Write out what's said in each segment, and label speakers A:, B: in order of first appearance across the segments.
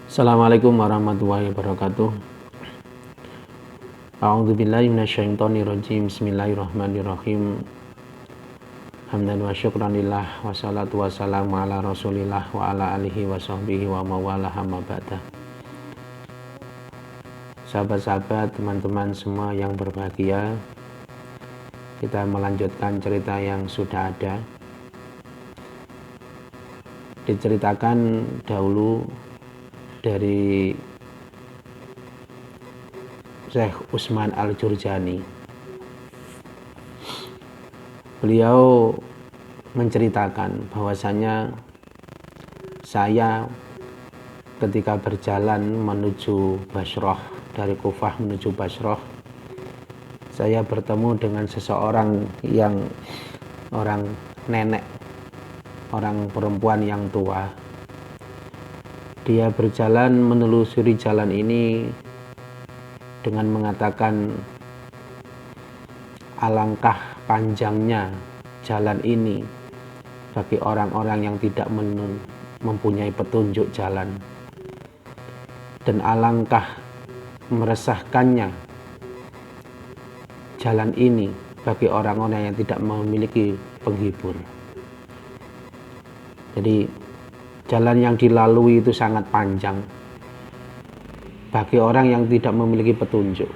A: Assalamualaikum warahmatullahi wabarakatuh. A'udzubillahi minasyaitonirrajim. Bismillahirrahmanirrahim. Hamdan wa syukran lillah wassalatu wassalamu ala rasulillah wa ala alihi wa sahbihi wa mawalah amma ba'da. Sahabat-sahabat, teman-teman semua yang berbahagia, kita melanjutkan cerita yang sudah ada. Diceritakan dahulu dari Syekh Utsman Al-Jurjani. Beliau menceritakan bahwasanya saya ketika berjalan menuju Bashrah, dari Kufah menuju Bashrah, saya bertemu dengan seseorang yang orang nenek, orang perempuan yang tua. Dia berjalan menelusuri jalan ini dengan mengatakan, alangkah panjangnya jalan ini bagi orang-orang yang tidak mempunyai petunjuk jalan, dan alangkah meresahkannya jalan ini bagi orang-orang yang tidak memiliki penghibur. Jadi jalan yang dilalui itu sangat panjang bagi orang yang tidak memiliki petunjuk,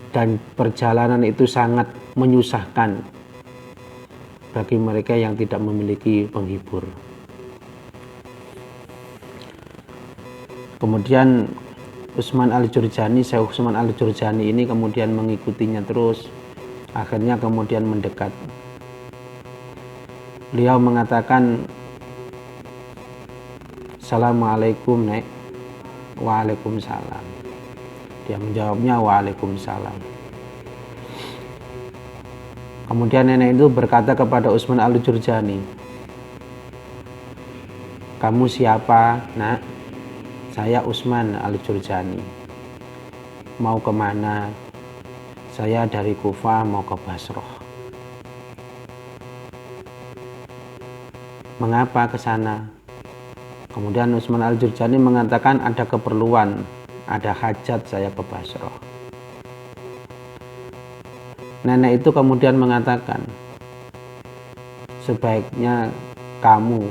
A: dan perjalanan itu sangat menyusahkan bagi mereka yang tidak memiliki penghibur. Kemudian Utsman Al-Jurjani, Syekh Utsman Al-Jurjani ini kemudian mengikutinya terus, akhirnya kemudian mendekat. Beliau mengatakan, Assalamualaikum Nek. Waalaikumsalam. Dia menjawabnya Waalaikumsalam. Kemudian nenek itu berkata kepada Utsman Al-Jurjani, kamu siapa, Nak? Saya Utsman Al-Jurjani. Mau kemana? Saya dari Kufah mau ke Bashrah. Mengapa ke sana? Kemudian Utsman Al-Jurjani mengatakan, ada keperluan, ada hajat saya ke Bashrah. Nenek itu kemudian mengatakan, sebaiknya kamu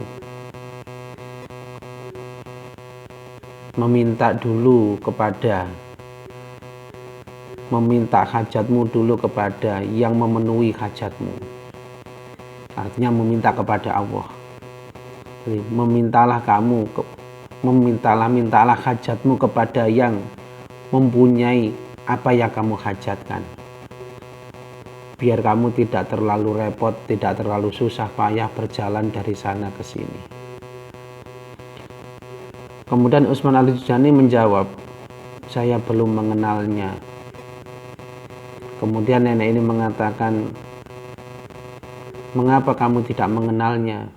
A: meminta hajatmu dulu kepada yang memenuhi hajatmu. Artinya meminta kepada Allah. Mintalah hajatmu kepada yang mempunyai apa yang kamu hajatkan, biar kamu tidak terlalu repot, tidak terlalu susah payah berjalan dari sana ke sini. Kemudian Utsman Al-Jurjani menjawab, saya belum mengenalnya. Kemudian nenek ini mengatakan, mengapa kamu tidak mengenalnya?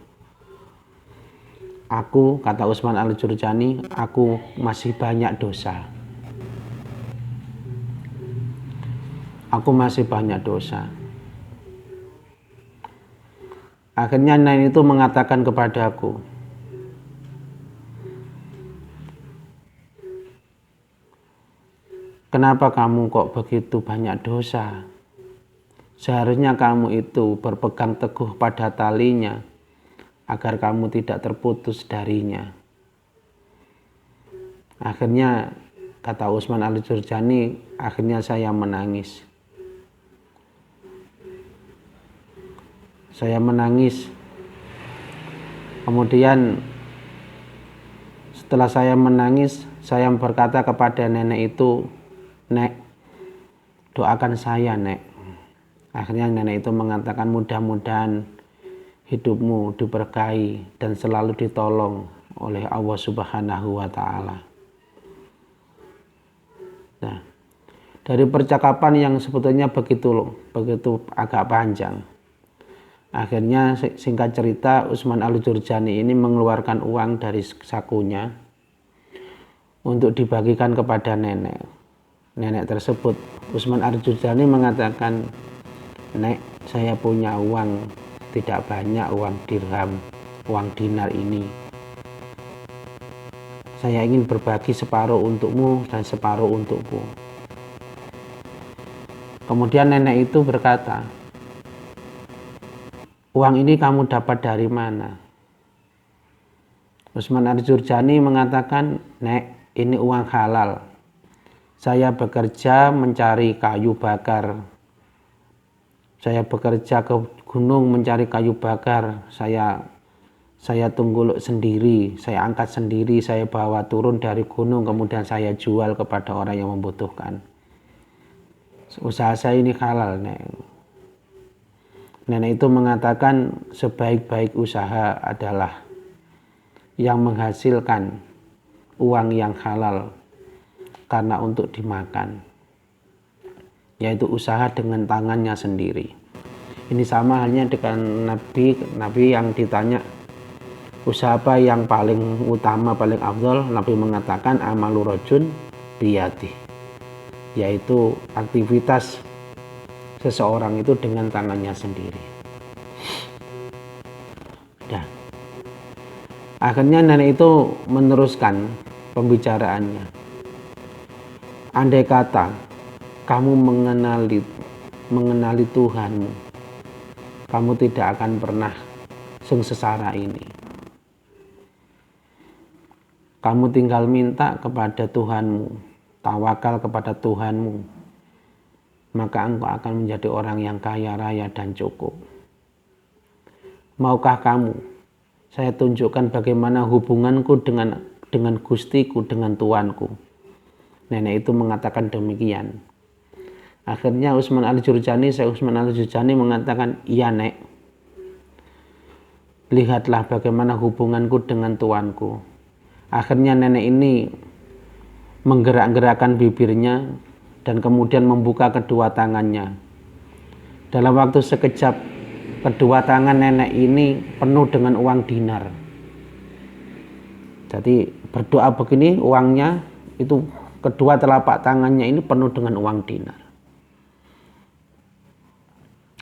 A: Aku, kata Utsman Al-Jurjani, aku masih banyak dosa. Aku masih banyak dosa. Akhirnya nenek itu mengatakan kepadaku, kenapa kamu kok begitu banyak dosa? Seharusnya kamu itu berpegang teguh pada talinya, agar kamu tidak terputus darinya. Akhirnya, kata Utsman Al-Jurjani, akhirnya saya menangis. Saya menangis. Kemudian setelah saya menangis, saya berkata kepada nenek itu, Nek, doakan saya, Nek. Akhirnya nenek itu mengatakan, mudah-mudahan hidupmu diberkahi dan selalu ditolong oleh Allah Subhanahu wa Ta'ala. Nah, dari percakapan yang sebetulnya begitu agak panjang, akhirnya singkat cerita Utsman Al-Jurjani ini mengeluarkan uang dari sakunya, untuk dibagikan kepada nenek. Nenek tersebut, Usman Al-Jurjani mengatakan, "Nek, saya punya uang tidak banyak, uang dirham, uang dinar ini. Saya ingin berbagi separuh untukmu dan separuh untukku." Kemudian nenek itu berkata, "Uang ini kamu dapat dari mana?" Usman Al-Jurjani mengatakan, "Nek, ini uang halal. Saya bekerja mencari kayu bakar. Saya bekerja ke gunung mencari kayu bakar. Saya tungguluk sendiri, saya angkat sendiri, saya bawa turun dari gunung, kemudian saya jual kepada orang yang membutuhkan. Usaha saya ini halal, Nek." Nenek itu mengatakan sebaik-baik usaha adalah yang menghasilkan uang yang halal karena untuk dimakan, yaitu usaha dengan tangannya sendiri. Ini sama halnya dengan Nabi yang ditanya usaha apa yang paling utama, paling afdal. Nabi mengatakan amalu rajul biyadih, yaitu aktivitas seseorang itu dengan tangannya sendiri. Dan akhirnya nenek itu meneruskan pembicaraannya. Andai kata kamu mengenali Tuhanmu, kamu tidak akan pernah sengsara ini. Kamu tinggal minta kepada Tuhanmu, tawakal kepada Tuhanmu, maka engkau akan menjadi orang yang kaya raya dan cukup. Maukah kamu saya tunjukkan bagaimana hubunganku dengan Gustiku, dengan Tuanku? Nenek itu mengatakan demikian. Akhirnya Usman Al-Jurjani mengatakan, "Iya, Nek. Lihatlah bagaimana hubunganku dengan Tuanku." Akhirnya nenek ini menggerak-gerakkan bibirnya dan kemudian membuka kedua tangannya. Dalam waktu sekejap, kedua tangan nenek ini penuh dengan uang dinar. Jadi berdoa begini, uangnya itu kedua telapak tangannya ini penuh dengan uang dinar.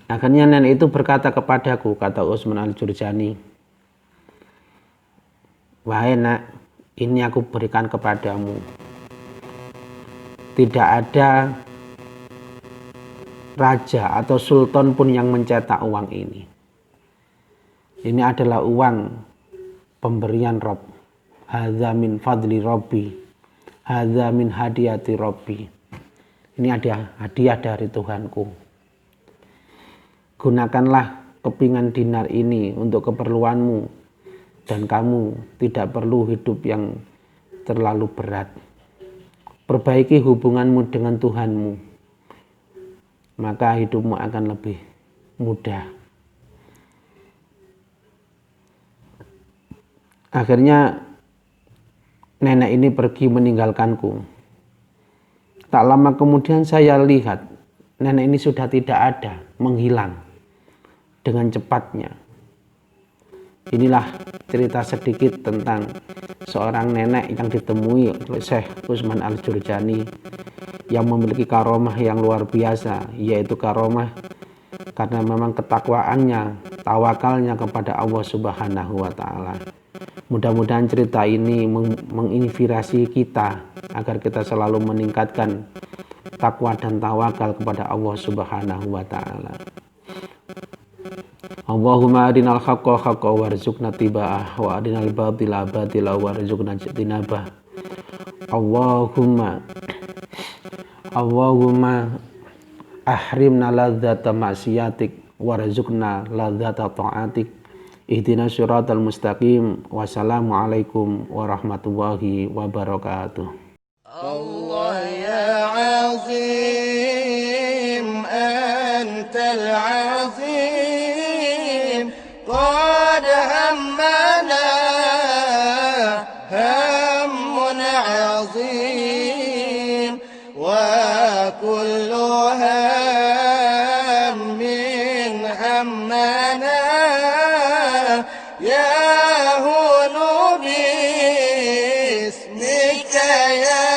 A: Akhirnya nenek itu berkata kepadaku, kata Usman Al-Jurjani, "Wahai Nak, ini aku berikan kepadamu. Tidak ada raja atau sultan pun yang mencetak uang ini. Ini adalah uang pemberian Rob. Hadza min fadli Robbi. Hadza min hadiyati Robbi. Ini ada hadiah dari Tuhanku. Gunakanlah kepingan dinar ini untuk keperluanmu, dan kamu tidak perlu hidup yang terlalu berat. Perbaiki hubunganmu dengan Tuhanmu, maka hidupmu akan lebih mudah." Akhirnya nenek ini pergi meninggalkanku. Tak lama kemudian saya lihat nenek ini sudah tidak ada, menghilang dengan cepatnya. Inilah cerita sedikit tentang seorang nenek yang ditemui oleh Syekh Usman Al-Jurjani yang memiliki karomah yang luar biasa, yaitu karomah karena memang ketakwaannya, tawakalnya kepada Allah Subhanahu wa Ta'ala. Mudah-mudahan cerita ini menginspirasi kita agar kita selalu meningkatkan takwa dan tawakal kepada Allah Subhanahu wa Ta'ala. Allahumma arinal haqqa haqqa warzuqna tiba'ah wa arinal batila batila warzuqna jinabah. Allahumma ahrimna ladzata ma'siyatik warzuqna ladzata ta'atik. Ihdinas siratal mustaqim. Wassalamualaikum warahmatullahi wabarakatuh.
B: Allah ya azim antal azim qad hammana hammun azim wa kullu hammin hammana ya hunu bismika عليك يا